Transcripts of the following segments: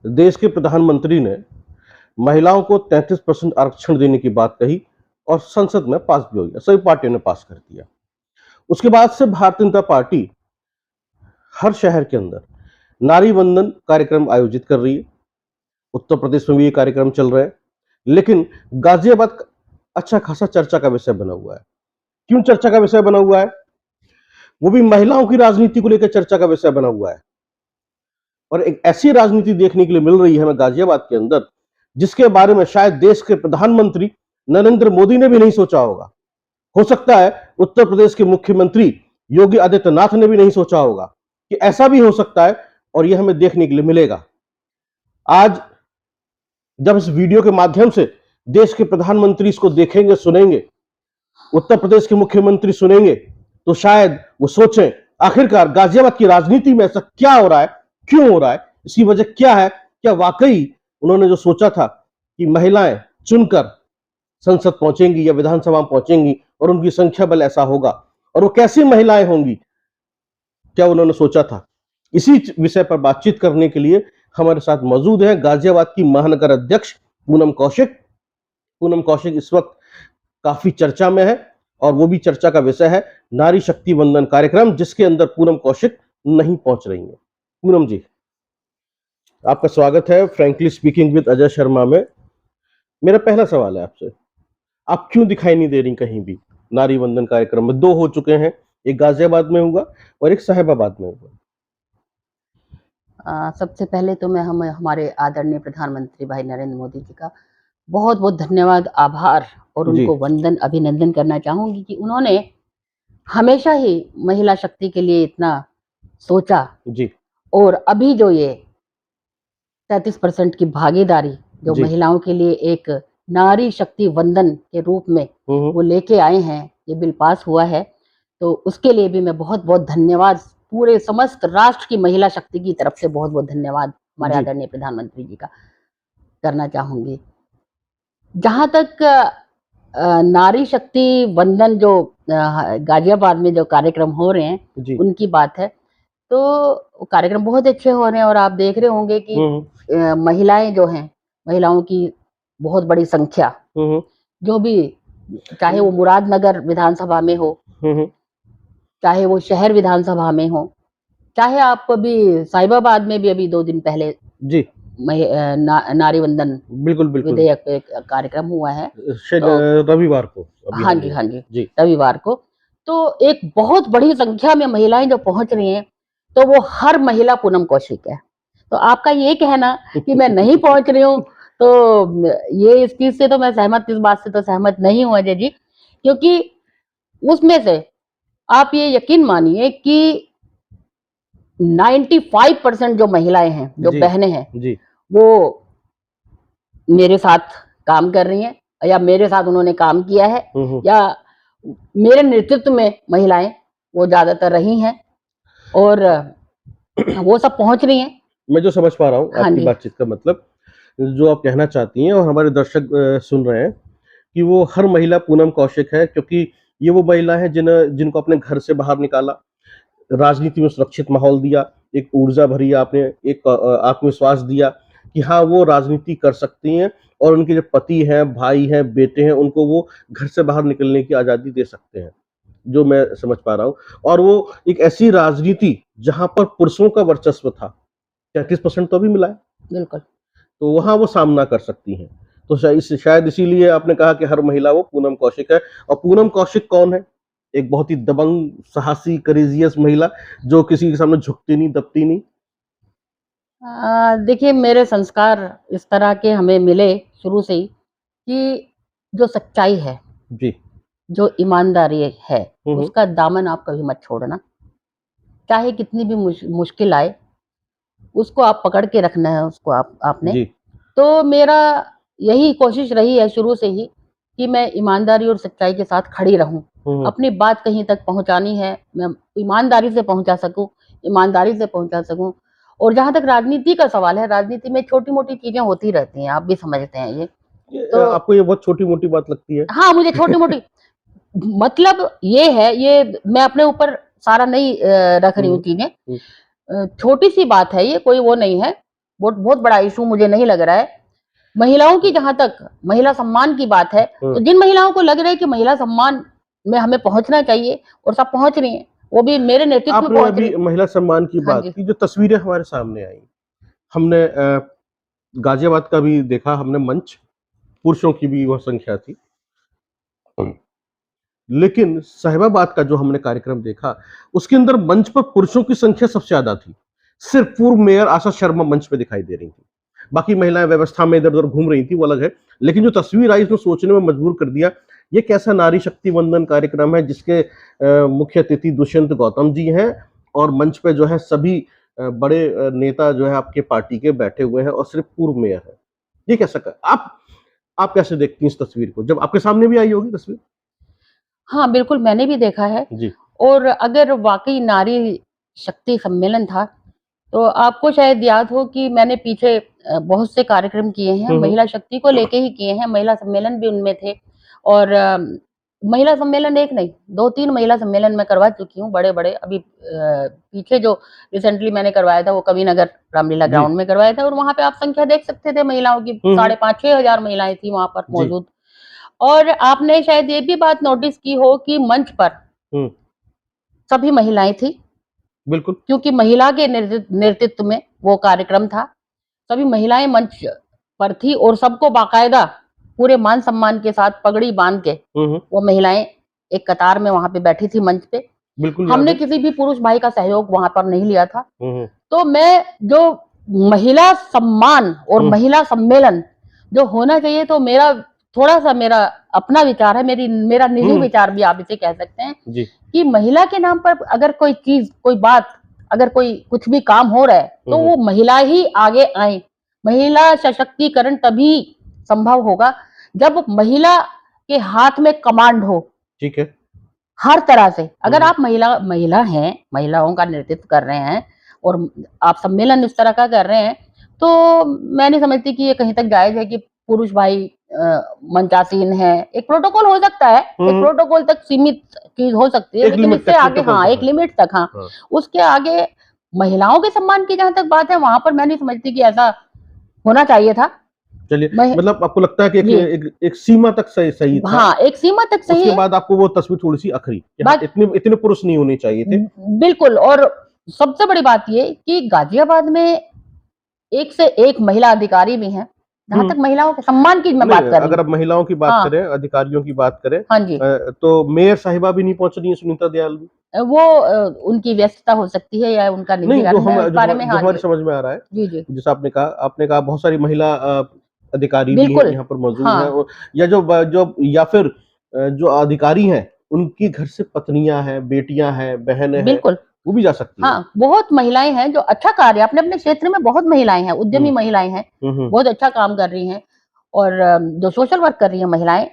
देश के प्रधानमंत्री ने महिलाओं को 33% आरक्षण देने की बात कही और संसद में पास भी हो गया, सभी पार्टियों ने पास कर दिया। उसके बाद से भारतीय जनता पार्टी हर शहर के अंदर नारी वंदन कार्यक्रम आयोजित कर रही है। उत्तर प्रदेश में भी ये कार्यक्रम चल रहे हैं, लेकिन गाजियाबाद अच्छा खासा चर्चा का विषय बना हुआ है। क्यों चर्चा का विषय बना हुआ है? वो भी महिलाओं की राजनीति को लेकर चर्चा का विषय बना हुआ है। और एक ऐसी राजनीति देखने के लिए मिल रही है हमें गाजियाबाद के अंदर, जिसके बारे में शायद देश के प्रधानमंत्री नरेंद्र मोदी ने भी नहीं सोचा होगा। हो सकता है उत्तर प्रदेश के मुख्यमंत्री योगी आदित्यनाथ ने भी नहीं सोचा होगा कि ऐसा भी हो सकता है, और यह हमें देखने के लिए मिलेगा। आज जब इस वीडियो के माध्यम से देश के प्रधानमंत्री इसको देखेंगे, सुनेंगे, उत्तर प्रदेश के मुख्यमंत्री सुनेंगे, तो शायद वो सोचें आखिरकार गाजियाबाद की राजनीति में ऐसा क्या हो रहा है, क्यों हो रहा है, इसकी वजह क्या है। क्या वाकई उन्होंने जो सोचा था कि महिलाएं चुनकर संसद पहुंचेंगी या विधानसभा में पहुंचेंगी और उनकी संख्या बल ऐसा होगा, और वो कैसी महिलाएं होंगी, क्या उन्होंने सोचा था? इसी विषय पर बातचीत करने के लिए हमारे साथ मौजूद हैं गाजियाबाद की महानगर अध्यक्ष पूनम कौशिक। पूनम कौशिक इस वक्त काफी चर्चा में है, और वो भी चर्चा का विषय है नारी शक्ति वंदन कार्यक्रम, जिसके अंदर पूनम कौशिक नहीं पहुंच रही है। पूनम जी, आपका स्वागत है frankly speaking with Ajay Sharma में। मेरा पहला सवाल है आपसे, आप क्यों दिखाई नहीं दे रही कहीं भी नारी वंदन कार्यक्रम में? 2 हो चुके हैं, एक गाजियाबाद में हुआ और एक साहिबाबाद में हुआ। सबसे पहले तो मैं हमारे आदरणीय प्रधानमंत्री भाई नरेंद्र मोदी जी का बहुत बहुत धन्यवाद, आभार और उनको वंदन अभिनंदन करना चाहूंगी कि उन्होंने हमेशा ही महिला शक्ति के लिए इतना सोचा जी। और अभी जो ये 33% की भागीदारी जो महिलाओं के लिए एक नारी शक्ति वंदन के रूप में वो लेके आए हैं, ये बिल पास हुआ है, तो उसके लिए भी मैं बहुत बहुत धन्यवाद पूरे समस्त राष्ट्र की महिला शक्ति की तरफ से बहुत बहुत धन्यवाद हमारे आदरणीय प्रधानमंत्री जी का करना चाहूंगी। जहां तक नारी शक्ति वंदन जो गाजियाबाद में जो कार्यक्रम हो रहे हैं उनकी बात है, तो कार्यक्रम बहुत अच्छे हो रहे हैं और आप देख रहे होंगे कि महिलाएं जो हैं, महिलाओं की बहुत बड़ी संख्या, जो भी चाहे वो मुरादनगर विधानसभा में हो, चाहे वो शहर विधानसभा में हो, चाहे आप अभी साहिबाबाद में भी अभी 2 दिन पहले जी नारी वंदन बिल्कुल विधेयक पे कार्यक्रम हुआ है, रविवार को। हाँ जी रविवार को। तो एक बहुत बड़ी संख्या में महिलाएं जो पहुंच रही हैं, तो वो हर महिला पूनम कौशिक है। तो आपका ये कहना कि मैं नहीं पहुंच रही हूँ, तो ये इस चीज से तो मैं सहमत, इस बात से तो सहमत नहीं हूँ अजय जी, क्योंकि उसमें से आप ये यकीन मानिए कि 95% जो महिलाएं हैं, जो बहनें हैं, वो मेरे साथ काम कर रही हैं या मेरे साथ उन्होंने काम किया है, या मेरे नेतृत्व में महिलाएं वो ज्यादातर रही हैं और वो सब पहुंच रही हैं। मैं जो समझ पा रहा हूँ आपकी बातचीत का मतलब, जो आप कहना चाहती हैं और हमारे दर्शक सुन रहे हैं, कि वो हर महिला पूनम कौशिक है, क्योंकि ये वो महिला है जिनको अपने घर से बाहर निकाला, राजनीति में सुरक्षित माहौल दिया, एक ऊर्जा भरी, आपने एक आत्मविश्वास दिया कि हाँ वो राजनीति कर सकती हैं, और उनके जो पति हैं, भाई हैं, बेटे हैं, उनको वो घर से बाहर निकलने की आज़ादी दे सकते हैं, जो मैं समझ पा रहा हूँ। और वो एक ऐसी राजनीति जहां पर पुरुषों का वर्चस्व था, 33% तो भी मिला है, बिल्कुल, तो वहां वो सामना कर सकती हैं। तो शायद इसीलिए आपने कहा कि हर महिला वो पूनम कौशिक है। और पूनम कौशिक कौन है? एक बहुत ही दबंग, साहसी, करेजियस महिला, जो किसी के सामने झुकती नहीं, दबती नहीं। देखिए, मेरे संस्कार इस तरह के हमें मिले शुरू से ही कि जो सच्चाई है जी, जो ईमानदारी है, उसका दामन आप कभी मत छोड़ना, चाहे कितनी भी मुश्किल आए, उसको आप पकड़ के रखना है, उसको आपने जी। तो मेरा यही कोशिश रही है शुरू से ही कि मैं ईमानदारी और सच्चाई के साथ खड़ी रहूं, अपनी बात कहीं तक पहुंचानी है, मैं ईमानदारी से पहुंचा सकूं, ईमानदारी से पहुंचा सकूं। और जहां तक राजनीति का सवाल है, राजनीति में छोटी मोटी चीजें होती रहती हैं, आप भी समझते हैं ये तो आपको ये बहुत छोटी मोटी बात लगती है? हाँ, मुझे छोटी मोटी मतलब ये है, ये मैं अपने ऊपर सारा नहीं रख रही हूँ चीजें, छोटी सी बात है ये, कोई वो नहीं है, बहुत बहुत बड़ा इशू मुझे नहीं लग रहा है। महिलाओं की जहां तक महिला सम्मान की बात है, तो जिन महिलाओं को लग रहा है कि महिला सम्मान में हमें पहुंचना चाहिए और सब पहुंच रही हैं, वो भी मेरे नेतृत्व में आपने पहुंच अभी रही। महिला सम्मान की हाँ बात जी। की, जो तस्वीरें हमारे सामने आई, हमने गाजियाबाद का भी देखा, हमने मंच, पुरुषों की भी वह संख्या थी, लेकिन साहिबाबाद का जो हमने कार्यक्रम देखा, उसके अंदर मंच पर पुरुषों की संख्या सबसे ज्यादा थी। सिर्फ पूर्व मेयर आशा शर्मा मंच पे दिखाई दे रही थी, बाकी महिलाएं व्यवस्था में इधर उधर घूम रही थी, वो अलग है। लेकिन जो तस्वीर आई उसने सोचने में मजबूर कर दिया, ये कैसा नारी शक्ति वंदन कार्यक्रम है जिसके मुख्य अतिथि दुष्यंत गौतम जी हैं, और मंच पे जो है सभी बड़े नेता जो है आपके पार्टी के बैठे हुए हैं, और सिर्फ पूर्व मेयर है। ये कैसा कर आप कैसे देखती हैं इस तस्वीर को, जब आपके सामने भी आई होगी तस्वीर? हाँ, बिल्कुल मैंने भी देखा है। जी। और अगर वाक़ई नारी शक्ति सम्मेलन था, तो आपको शायद याद हो कि मैंने पीछे बहुत से कार्यक्रम किए हैं, महिला शक्ति को लेके ही किए हैं, महिला सम्मेलन भी उनमें थे। और महिला सम्मेलन एक नहीं, 2-3 महिला सम्मेलन मैं करवा चुकी हूँ बड़े-बड़े। अभी पीछे जो रिसेंटली मैंने करवाया था, वो कविनगर रामलीला जी। ग्राउंड में करवाया था, और वहाँ पे आप संख्या देख सकते थे महिलाओं की, 5,500-6 हज़ार महिलाएँ थी वहाँ पर जी। मौजूद। और आपने शायद ये भी बात नोटिस की हो कि मंच पर सभी महिलाएं थी, बिल्कुल। क्योंकि महिला के नेतृत्व में वो कार्यक्रम था। सभी महिलाएं मंच पर थी और सबको बाकायदा पूरे मान सम्मान के साथ पगड़ी बांध के वो महिलाएं एक कतार में वहां पे बैठी थी मंच पे। बिल्कुल हमने किसी भी पुरुष भाई का सहयोग वहां पर नहीं लिया था। तो मैं जो महिला सम्मान और महिला सम्मेलन जो होना चाहिए, तो मेरा थोड़ा सा मेरा अपना विचार है, मेरा निजी विचार भी आप इसे कह सकते हैं जी। कि महिला के नाम पर अगर कोई चीज, कोई बात, अगर कोई कुछ भी काम हो रहा है, तो वो महिला ही आगे आए। महिला सशक्तिकरण तभी संभव होगा जब महिला के हाथ में कमांड हो। ठीक है। हर तरह से अगर आप महिला हैं, महिलाओं का नेतृत्व कर रहे हैं और आप सम्मेलन इस तरह का कर रहे हैं, तो मैं नहीं समझती कि ये कहीं तक जायज है कि पुरुष भाई मंचासीन है। एक प्रोटोकॉल हो सकता है, एक प्रोटोकॉल तक सीमित चीज हो सकती है, लेकिन इससे आगे हाँ, एक लिमिट तक हाँ, उसके आगे महिलाओं के सम्मान की जहां तक बात है, वहां पर मैं नहीं समझती कि ऐसा होना चाहिए था। चलिए, मतलब आपको लगता है कि एक सीमा तक सही था। हाँ, एक सीमा तक सही है। उसके बाद आपको वो तस्वीर थोड़ी सी अखरी, इतने पुरुष नहीं होने चाहिए थे। बिल्कुल। और सबसे बड़ी बात ये कि गाजियाबाद में एक से एक महिला अधिकारी भी हैं। जहां तक महिलाओं के सम्मान की मैं बात कर रही हूँ, अगर आप महिलाओं की बात करें, अधिकारियों की बात करें, हाँ जी, तो मेयर साहिबा भी नहीं पहुंच रही है, सुनीता दयाल भी। वो उनकी व्यस्तता हो सकती है या उनका निजी कारण है, इस बारे में हाँ हमारी समझ में आ रहा है। जी जी, जैसा आपने कहा बहुत सारी महिला अधिकारी भी यहाँ पर मौजूद हैं, या या फिर जो अधिकारी हैं उनकी घर से पत्नियां हैं, बेटियां हैं, बहनें हैं, बिल्कुल वो भी जा सकती हैं। हाँ, बहुत महिलाएं हैं जो अच्छा कार्य अपने अपने क्षेत्र में, बहुत महिलाएं हैं, उद्यमी महिलाएं हैं, बहुत अच्छा काम कर रही हैं, और जो सोशल वर्क कर रही हैं महिलाएं।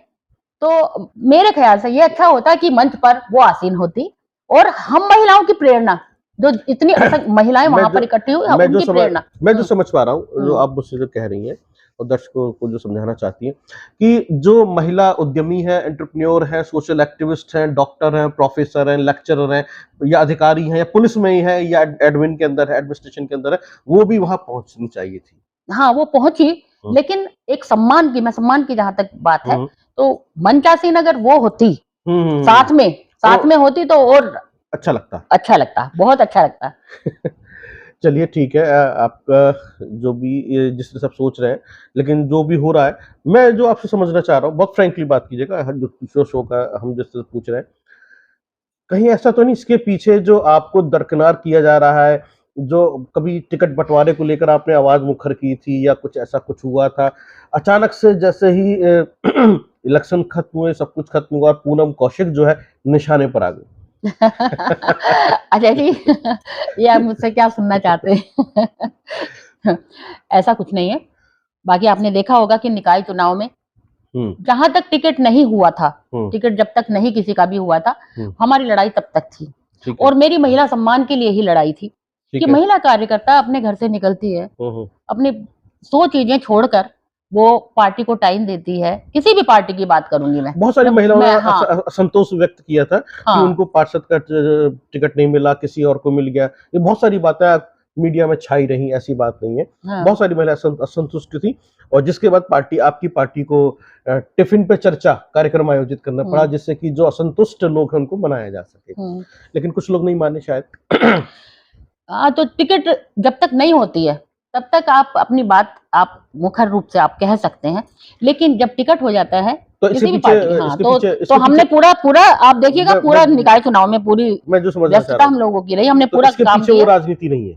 तो मेरे ख्याल से ये अच्छा होता कि मंच पर वो आसीन होती, और हम महिलाओं की प्रेरणा, जो इतनी महिलाएं वहां पर इकट्ठी हुई, उनकी प्रेरणा। मैं जो समझ पा रहा हूँ, जो आप मुझसे जो कह रही हैं और दर्शकों को जो समझाना चाहती हैं, कि जो महिला उद्यमी है, एंटरप्रेन्योर है, सोशल एक्टिविस्ट हैं, डॉक्टर हैं, प्रोफेसर हैं, लेक्चरर हैं, या अधिकारी हैं, या पुलिस में ही है, या एडमिन के अंदर है, एडमिनिस्ट्रेशन के अंदर है, वो भी वहां पहुंचनी चाहिए थी। हाँ, वो पहुंची, लेकिन एक सम्मान की जहां तक बात है, तो मंचासीन अगर वो होती साथ में होती, तो और अच्छा लगता, बहुत अच्छा लगता। चलिए ठीक है, आपका जो भी जिस तरह से आप सोच रहे हैं, लेकिन जो भी हो रहा है, मैं जो आपसे समझना चाह रहा हूँ, बहुत फ्रैंकली बात कीजिएगा, जो शो का हम जिस तरह पूछ रहे हैं, कहीं ऐसा तो नहीं इसके पीछे जो आपको दरकिनार किया जा रहा है, जो कभी टिकट बंटवारे को लेकर आपने आवाज मुखर की थी, या कुछ ऐसा कुछ हुआ था, अचानक से जैसे ही इलेक्शन खत्म हुए, सब कुछ खत्म हुआ, पूनम कौशिक जो है निशाने पर आ गई। अच्छा जी, ये आप मुझसे क्या सुनना चाहते हैं? ऐसा कुछ नहीं है। बाकी आपने देखा होगा कि निकाय चुनाव में जहां तक टिकट नहीं हुआ था, टिकट जब तक नहीं किसी का भी हुआ था, हमारी लड़ाई तब तक थी, और मेरी महिला सम्मान के लिए ही लड़ाई थी कि महिला कार्यकर्ता अपने घर से निकलती है, अपनी 100 चीजें छोड़कर वो पार्टी को टाइम देती है। किसी भी पार्टी की बात करूंगी मैं, बहुत सारी महिलाओं ने असंतोष व्यक्त किया था कि उनको पार्षद का टिकट नहीं मिला, किसी और को मिल गया, ये बहुत सारी बातें मीडिया में छाई रही, ऐसी बात नहीं है। हाँ। बहुत सारी महिलाएं असंतुष्ट थी और जिसके बाद आपकी पार्टी को टिफिन पे चर्चा कार्यक्रम आयोजित करना पड़ा, जिससे कि जो असंतुष्ट लोग हैं उनको मनाया जा सके। लेकिन कुछ लोग नहीं माने शायद। हाँ, तो टिकट जब तक नहीं होती है तब तक आप अपनी बात आप मुखर रूप से आप कह सकते हैं, लेकिन जब टिकट हो जाता है तो किसी भी पार्टी, हाँ, तो हमने पीछे पूरा आप देखिएगा, पूरा निकाय चुनाव में पूरी मैं जो समझना चाह व्यस्तता रहा हम हूँ, लोगों की रही, हमने तो पूरा इसके काम पीछे वो किया। राजनीति नहीं है।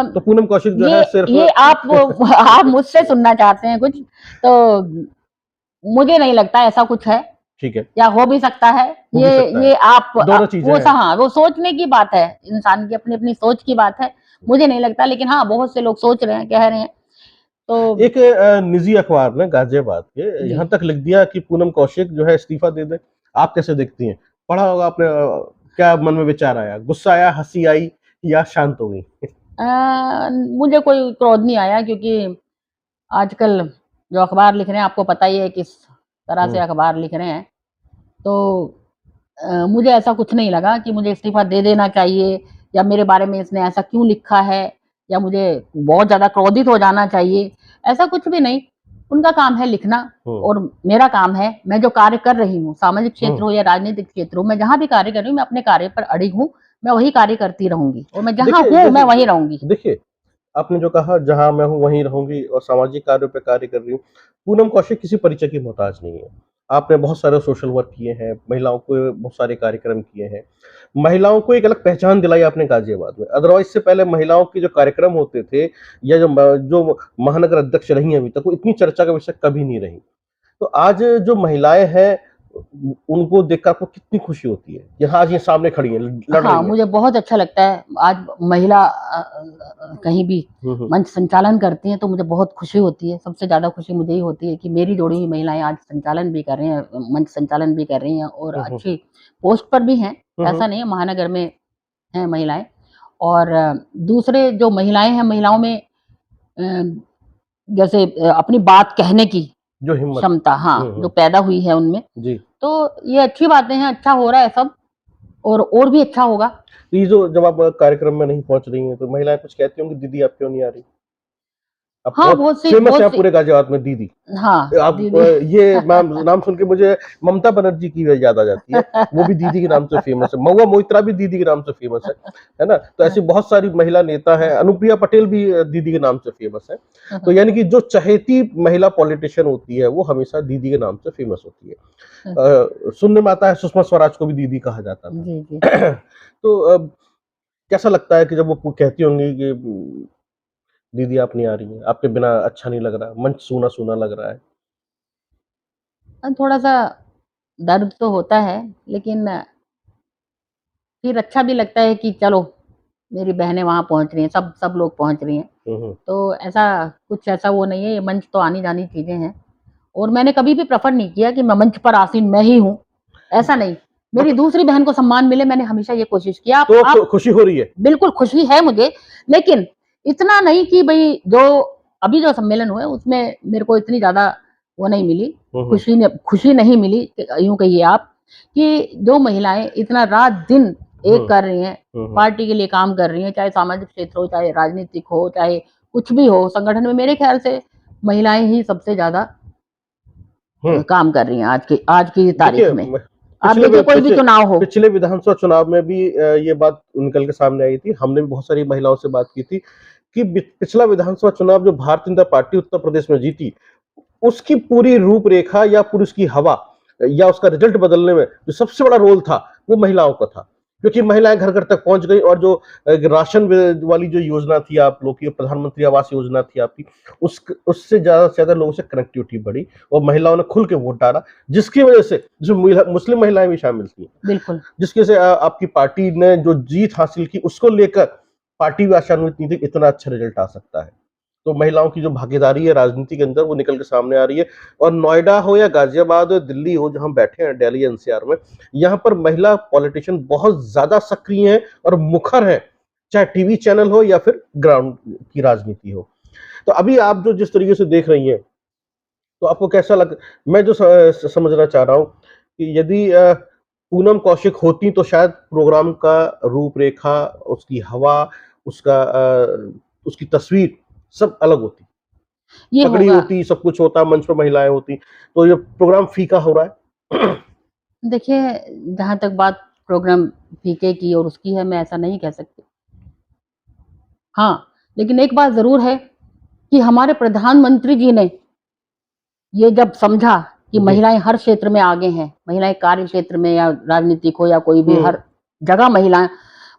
तो पूनम कौशिक जो है सिर्फ ये आप मुझसे सुनना चाहते हैं कुछ, तो मुझे नहीं लगता ऐसा कुछ है, ठीक है, या हो भी सकता है। हो भी सकता है। ये आप दोनों चीजें हैं। हाँ, वो सोचने की बात है, इंसान की अपनी अपनी सोच की बात है। मुझे नहीं लगता, लेकिन हाँ, बहुत से लोग सोच रहे हैं, कह रहे हैं। तो एक निजी अखबार ने गाजियाबाद के यहाँ तक लिख दिया कि पूनम कौशिक जो है इस्तीफा दे दे। आप कैसे देखती हैं? पढ़ा होगा आपने, क्या मन में विचार आया? गुस्सा आया, हंसी आई या शांत हो गई? मुझे कोई क्रोध नहीं आया, क्योंकि आजकल जो अखबार लिख रहे हैं, आपको पता ही है किस तरह से अखबार लिख रहे हैं, तो मुझे ऐसा कुछ नहीं लगा कि मुझे इस्तीफा दे देना चाहिए, या मेरे बारे में इसने ऐसा क्यों लिखा है, या मुझे बहुत ज्यादा क्रोधित हो जाना चाहिए। ऐसा कुछ भी नहीं, उनका काम है लिखना और मेरा काम है, मैं जो कार्य कर रही हूँ, सामाजिक क्षेत्र हो या राजनीतिक क्षेत्र हो, मैं जहां भी कार्य कर रही हूँ, मैं अपने कार्य पर अड़ी हूँ, मैं वही कार्य करती रहूंगी, और मैं जहां हूँ मैं वहीं रहूंगी। देखिए, आपने जो कहा जहां मैं हूं वहीं रहूंगी और सामाजिक कार्यों पे कार्य कर रही हूँ। पूनम कौशिक किसी परिचय की मोहताज नहीं है। आपने बहुत सारे सोशल वर्क किए हैं, महिलाओं को बहुत सारे कार्यक्रम किए हैं, महिलाओं को एक अलग पहचान दिलाई आपने गाजियाबाद में। अदरवाइज से पहले महिलाओं के जो कार्यक्रम होते थे या जो महानगर अध्यक्ष रही हैं अभी तक, वो इतनी चर्चा का विषय कभी नहीं रही। तो आज जो महिलाएं हैं उनको देखकर आपको कितनी खुशी होती है कि हाँ, आज ये सामने खड़ी हैं, लड़ रही हाँ, हैं? मुझे बहुत अच्छा लगता है। आज महिला कहीं भी मंच संचालन करती हैं तो मुझे बहुत खुशी होती है। सबसे ज्यादा खुशी मुझे ही होती है कि मेरी जोड़ी हुई महिलाएं आज संचालन भी कर रही हैं, मंच संचालन भी कर रही हैं, और अच्छी पोस्ट पर भी हैं। ऐसा नहीं है, महानगर में हैं महिलाएं। और दूसरे जो महिलाएं हैं, महिलाओं में जैसे अपनी बात कहने की जो हिम्मत, क्षमता, हाँ, जो पैदा हुई है उनमें, जी, तो ये अच्छी बातें हैं, अच्छा हो रहा है सब, और भी अच्छा होगा। तो ये जो जब आप कार्यक्रम में नहीं पहुंच रही हैं तो महिलाएं कुछ कहती होंगी, दीदी आप क्यों नहीं आ रही? अब हाँ, बहुत फेमस है पूरे गाजियाबाद में दीदी। हाँ, आप दीदी। ये नाम सुन के मुझे ममता बनर्जी की याद आ जाती है। वो भी दीदी के नाम से फेमस है। महुआ मोइत्रा भी दीदी के नाम से फेमस है ना? तो ऐसी बहुत सारी महिला नेता हैं। अनुप्रिया पटेल भी दीदी के नाम से फेमस है। तो यानी कि जो चहेती महिला पॉलिटिशियन होती है वो हमेशा दीदी के नाम से फेमस होती है। सुनने में आता है सुषमा स्वराज को भी दीदी कहा जाता था। तो कैसा लगता है कि जब वो कहती होंगी कि दीदी आप नहीं आ रही हैं, आपके बिना अच्छा नहीं लग रहा, मंच सूना-सूना लग रहा है? थोड़ा-सा दर्द तो होता है, लेकिन फिर अच्छा भी लगता है कि चलो, मेरी बहनें वहाँ पहुँच रही हैं, सब लोग पहुँच रही हैं। तो ऐसा वो नहीं है, ये मंच तो आनी-जानी चीज़ें हैं, और मैंने कभी भी प्रेफ़र नहीं किया कि मैं मंच पर आसीन मैं ही हूँ, ऐसा नहीं। मेरी दूसरी बहन को सम्मान मिले, मैंने हमेशा ये कोशिश किया। तो खुशी हो रही है? बिल्कुल खुशी है मुझे, लेकिन इतना नहीं कि भई जो अभी जो सम्मेलन हुए उसमें मेरे को इतनी ज़्यादा वो नहीं मिली, खुशी नहीं मिली, यूँ कहिए आप, कि जो महिलाएँ इतना रात-दिन एक कर रही हैं, पार्टी के लिए काम कर रही हैं, चाहे सामाजिक क्षेत्र हो, चाहे राजनीतिक हो, चाहे कुछ भी हो, संगठन में मेरे ख्याल से महिलाएँ ही सबसे ज़्यादा काम कर रही हैं आज की तारीख में। आप देखिए, कोई भी चुनाव हो। पिछले विधानसभा चुनाव में भी ये बात निकल के सामने आई थी। हमने भी बहुत सारी महिलाओं से बात की थी कि पिछला विधानसभा चुनाव जो भारतीय जनता पार्टी उत्तर प्रदेश में जीती, उसकी पूरी रूपरेखा या पूरी उसकी हवा या उसका रिजल्ट बदलने में जो सबसे बड़ा रोल था, वो महिलाओं का था। क्योंकि महिलाएं घर-घर तक पहुंच गई और जो राशन वाली जो योजना थी आप लोग की, प्रधानमंत्री आवास योजना थी आपकी, उससे ज़्यादा से ज़्यादा लोगों से कनेक्टिविटी बढ़ी और महिलाओं ने खुल के वोट डाला, जिसकी वजह से जो मुस्लिम महिलाएं भी शामिल थी। बिल्कुल। जिसकी वजह से आपकी पार्टी ने जो जीत हासिल की, उसको लेकर पार्टी भी आशान्वित नहीं थी कि इतना अच्छा रिजल्ट आ सकता है। तो महिलाओं की जो भागीदारी है राजनीति के अंदर वो निकल के सामने आ रही है। और नोएडा हो या गाजियाबाद हो, दिल्ली हो, जहां बैठे हैं दिल्ली एनसीआर में, यहाँ पर महिला पॉलिटिशियन बहुत ज्यादा सक्रिय हैं और मुखर हैं, चाहे टीवी चैनल हो या फिर ग्राउंड की राजनीति हो। तो अभी आप जो जिस तरीके से देख रही हैं, तो आपको कैसा लग, मैं जो समझना चाह रहा हूँ कि यदि पूनम कौशिक होती तो शायद प्रोग्राम का रूपरेखा, उसकी हवा उसका उसकी तस्वीर सब अलग होती, ये पगड़ी होगा। होती, सब कुछ होता, मंच पर महिलाएं होती, तो ये प्रोग्राम फीका हो रहा है। देखिए, जहाँ तक बात प्रोग्राम फीके की और उसकी है, मैं ऐसा नहीं कह सकती। हाँ, लेकिन एक बात ज़रूर है कि हमारे प्रधानमंत्री जी ने ये जब समझा कि जी। महिलाएँ हर क्षेत्र में आगे हैं, महिलाएँ कार्य क्षेत्र में या राजनीतिक हो या कोई भी, हर जगह महिलाएँ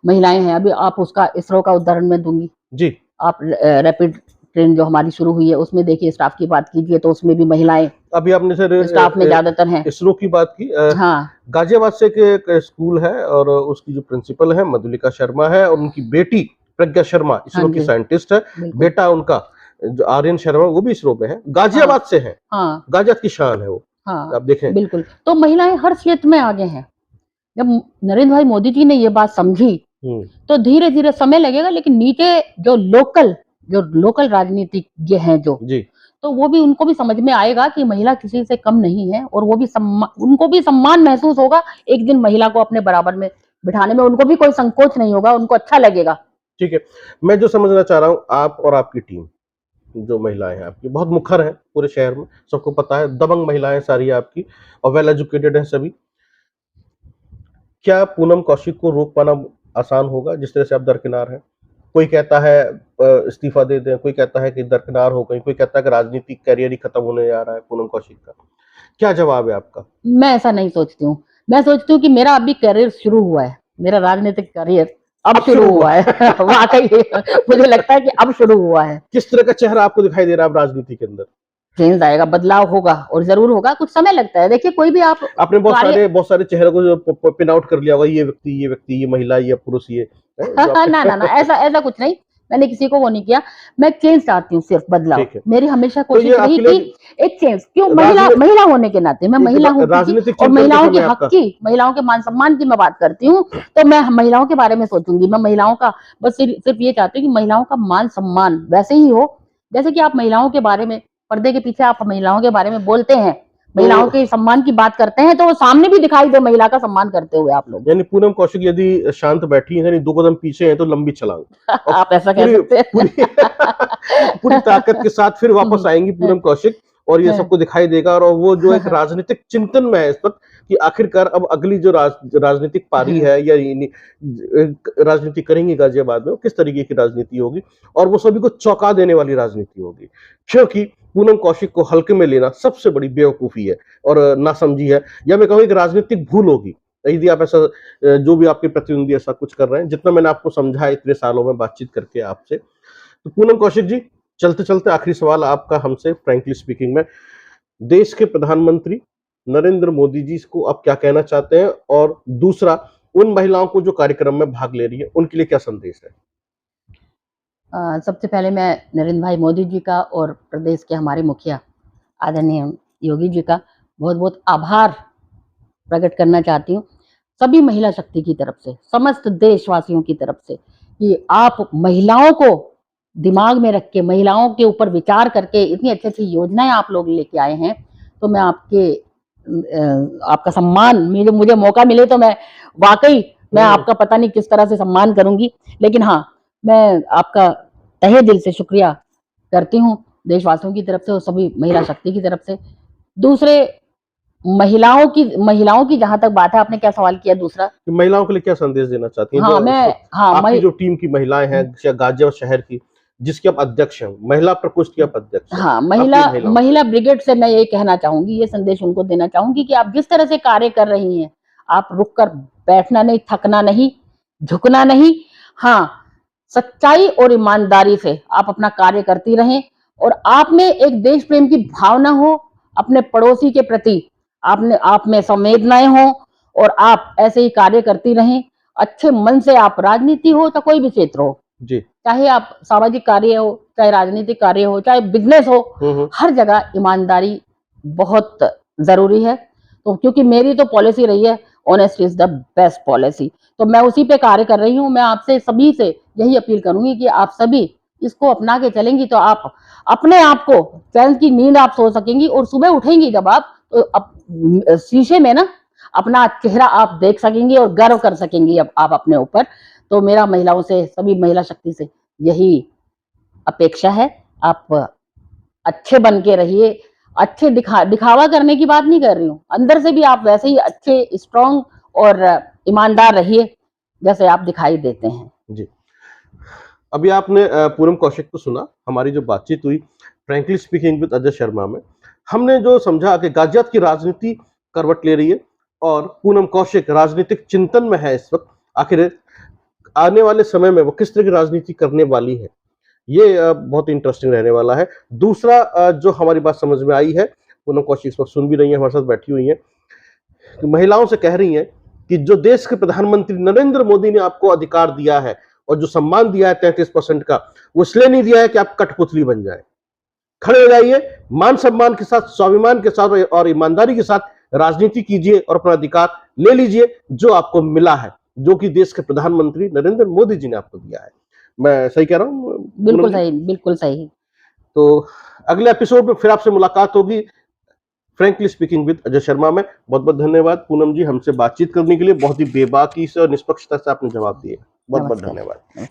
महिलाएँ हैं। अभी आप उसका इसरो का उदाहरण मैं दूँगी। जी। आप रैपिड ट्रेन जो हमारी शुरू हुई है, उसमें देखिए स्टाफ की बात कीजिए तो उसमें भी महिलाएँ अभी आपने सर स्टाफ में ज़्यादातर हैं। इसरो की बात की। हाँ, गाजियाबाद से के एक स्कूल है और उसकी जो प्रिंसिपल है मधुलिका शर्मा है और उनकी बेटी प्रज्ञा शर्मा हाँ इसरो की जी, साइंटिस्ट है। बिल्कुल। बेटा उनका जो आर्यन शर्मा वो भी इसरो में है, हाँ, गाजियाबाद से है। हाँ, गाजियाबाद की शान है वो, हाँ, आप देखें। बिल्कुल। तो महिलाएँ हर क्षेत्र में आगे हैं। जब नरेंद्र भाई मोदी जी ने ये बात समझी, तो धीरे-धीरे समय लगेगा, लेकिन नीचे जो लोकल राजनीतिज्ञ हैं जो, जी। तो वो भी, उनको भी समझ में आएगा कि महिला किसी से कम नहीं है और वो भी उनको भी सम्मान महसूस होगा एक दिन महिला को अपने बराबर में बिठाने में, उनको भी कोई संकोच नहीं होगा, उनको अच्छा लगेगा। ठीक है, मैं जो समझना चाह रहा हूँ, आप और आपकी टीम, जो महिलाएं हैं आपकी बहुत मुखर हैं पूरे शहर में, सबको पता है, दबंग महिलाएं सारी आपकी और वेल एजुकेटेड हैं सभी। क्या पूनम कौशिक को रोक पाना आसान होगा जिस तरह से आप दरकिनार हैं? कोई कहता है इस्तीफा दे दें, कोई कहता है कि दरकिनार हो गई, कोई कहता है कि राजनीतिक करियर ही खत्म होने जा रहा है पूनम कौशिक का। क्या जवाब है आपका? मैं ऐसा नहीं सोचती हूँ। मैं सोचती हूँ कि मेरा अभी करियर शुरू हुआ है। मेरा राजनीतिक करियर अब शुरू हुआ है। वाक़ई मुझे लगता है कि अब शुरू हुआ है। किस तरह का चेहरा आपको दिखाई दे रहा है अब राजनीति के अंदर? चेंज आएगा, बदलाव होगा और ज़रूर होगा, कुछ समय लगता है। देखिए, कोई भी आप आपने कार्य बहुत सारे चेहरों को जो पिन आउट कर लिया होगा, ये व्यक्ति, ये महिला, ये पुरुष, ये है जो आपने ना, ना, ना, ऐसा कुछ नहीं। मैंने किसी को वो नहीं किया। मैं चेंज चाहती हूँ, सिर्फ़ बदलाव। ठीक है। मेरी हमेशा तो ये कोशिश रही आपके कि लिए एक चेंज, क्यों, राजनी महिला होने के नाते, मैं एक महिला हूँ क्योंकि, राजनीतिक और चिंतन का महिलाओं के समय हक आपका। की, महिलाओं के मान-सम्मान की मैं बात करती हूँ, तो मैं महिलाओं के बारे में सोचूँगी। मैं महिलाओं का बस सिर्फ़ ये चाहती हूँ कि महिलाओं का मान-सम्मान वैसे ही हो, जैसे कि आप महिलाओं के बारे में, पर्दे के पीछे आप महिलाओं के बारे में बोलते हैं, महिलाओं तो के सम्मान की बात करते हैं, तो वो सामने भी दिखाई दे महिला का सम्मान करते हुए आप लोग। यानी पूनम कौशिक यदि शांत बैठी हैं, यानी 2 कदम पीछे हैं तो लंबी छलांग। और आप ऐसा कह पूरी सकते हैं। पूरी पूरी ताकत के साथ फिर वापस आएँगी पूनम कौशिक और ये सबको दिखाई देगा और वो जो एक राजनीतिक चिंतन में है इस वक़्त कि आखिरकार अब अगली जो राजनीतिक पारी है या राजनीति करेंगी गाजियाबाद में, वो किस तरीके की राजनीति होगी और वो सभी को चौंका देने वाली राजनीति होगी। क्योंकि पूनम कौशिक को हल्के में लेना सबसे बड़ी बेवकूफ़ी है और नासमझी है या मैं कहूँ एक राजनीतिक भूल होगी। यदि आप ऐसा जो भी आपके प्रतिद्वंदी ऐसा कुछ कर रहे हैं, जितना मैंने आपको समझा है इतने सालों में बातचीत करके आपसे। तो पूनम कौशिक जी, चलते-चलते आखिरी सवाल आपका हमसे फ्रैंकली स्पीकिंग में, देश के प्रधानमंत्री नरेंद्र मोदी जी को आप क्या कहना चाहते हैं? और दूसरा, उन महिलाओं को जो कार्यक्रम में भाग ले रही हैं, उनके लिए क्या संदेश है? सबसे पहले मैं नरेंद्र भाई मोदी जी का और प्रदेश के हमारे मुखिया आदरणीय योगी जी का बहुत-बहुत आभार प्रकट करना चाहती हूँ। सभी महिला शक्ति की तरफ से, समस्त देशवासियों की तरफ से, कि आप महिलाओं को दिमाग में रख के, महिलाओं के ऊपर विचार करके इतनी अच्छी-अच्छी योजनाएँ आप लोग लेके आए हैं, तो मैं आपका सम्मान, मुझे मौका मिले तो मैं वाक़ई मैं आपका पता नहीं किस तरह से सम्मान करूँगी। लेकिन हाँ, मैं आपका तहे दिल से शुक्रिया करती हूँ, देशवासियों की तरफ से और सभी महिला शक्ति की तरफ से। दूसरे, महिलाओं की जहाँ तक बात है, आपने क्या सवाल किया दूसरा? कि महिलाओं के लिए क्या संदेश देना चाहती हैं? हाँ, जो मैं स हाँ, आपकी जो टीम की महिलाएँ हैं, गाजियाबाद शहर की, जिसके आप अध्यक्ष हैं, महिला प्रकोष्ठ के आप अध्यक्ष हैं। हाँ, अपनी महिलाओं से। महिला ब्रिगेड से मैं ये कहना चाहूँगी, ये संदेश उनको देना चाहूँगी कि आप जिस तरह से कार्य कर रही हैं, आप रुक कर बैठना नहीं, थकना नहीं, झुकना नहीं। हाँ, सच्चाई और ईमानदारी से आप अपना कार्य करती रहें और आप में एक देश प्रेम की भावना हो, अपने पड़ोसी के प्रति आप में संवेदनाएँ हों और आप ऐसे ही कार्य करती रहें। अच्छे मन से, आप राजनीति हो तो कोई भी क्षेत्र हो, जी। चाहे आप सामाजिक कार्य हो, चाहे राजनीतिक कार्य हो, चाहे बिज़नेस हो, हर जगह ईमानदारी बहुत ज़रूरी है। तो क्योंकि मेरी तो पॉलिसी रही है, honesty is the best policy, तो मैं उसी पे कार्य कर रही हूँ। मैं आपसे सभी से यही अपील करूँगी कि आप सभी इसको अपना के चलेंगी तो आप अपने आप को चैन की नींद आप सो सकेंगी और सुबह उठेंगी जब आप, तो शीशे में ना अपना चेहरा आप देख सकेंगी और गर्व कर सकेंगी अब आप अपने ऊपर। तो मेरा महिलाओं से, सभी महिला शक्ति से यही अपेक्षा है, आप अच्छे बन के रहिए। अच्छे दिखावा करने की बात नहीं कर रही हूँ, अंदर से भी आप वैसे ही अच्छे, स्ट्रांग और ईमानदार रहिए जैसे आप दिखाई देते हैं। जी, अभी आपने पूनम कौशिक को सुना। हमारी जो बातचीत हुई frankly speaking with Ajay Sharma में, हमने जो समझा कि गाजियाबाद की राजनीति करवट ले रही है और पूनम कौशिक राजनीतिक चिंतन में है इस वक्त। आखिर आने वाले समय में वो किस तरह की राजनीति करने वाली है, ये बहुत इंटरेस्टिंग रहने वाला है। दूसरा जो हमारी बात समझ में आई है, पूनम कौशिक इस वक्त सुन भी रही है, हमारे साथ बैठी हुई है, महिलाओं से कह रही हैं कि जो देश के प्रधानमंत्री नरेंद्र मोदी ने आपको अधिकार दिया है और जो सम्मान दिया है 33% का, वो इसलिए नहीं दिया है कि आप कठपुतली बन जाए। खड़े हो जाइए, मान सम्मान के साथ, स्वाभिमान के साथ और ईमानदारी के साथ राजनीति कीजिए और अपना अधिकार ले लीजिए जो आपको मिला है, जो कि देश के प्रधानमंत्री नरेंद्र मोदी जी ने आपको दिया है। मैं सही कह रहा हूँ? बिल्कुल सही, बिल्कुल सही। तो अगले एपिसोड में फिर आपसे मुलाकात होगी frankly speaking with Ajay Sharma में। बहुत बहुत धन्यवाद पूनम जी, हमसे बातचीत करने के लिए। बहुत ही बेबाकी से और निष्पक्षता से आपने जवाब दिए। बहुत बहुत धन्यवाद।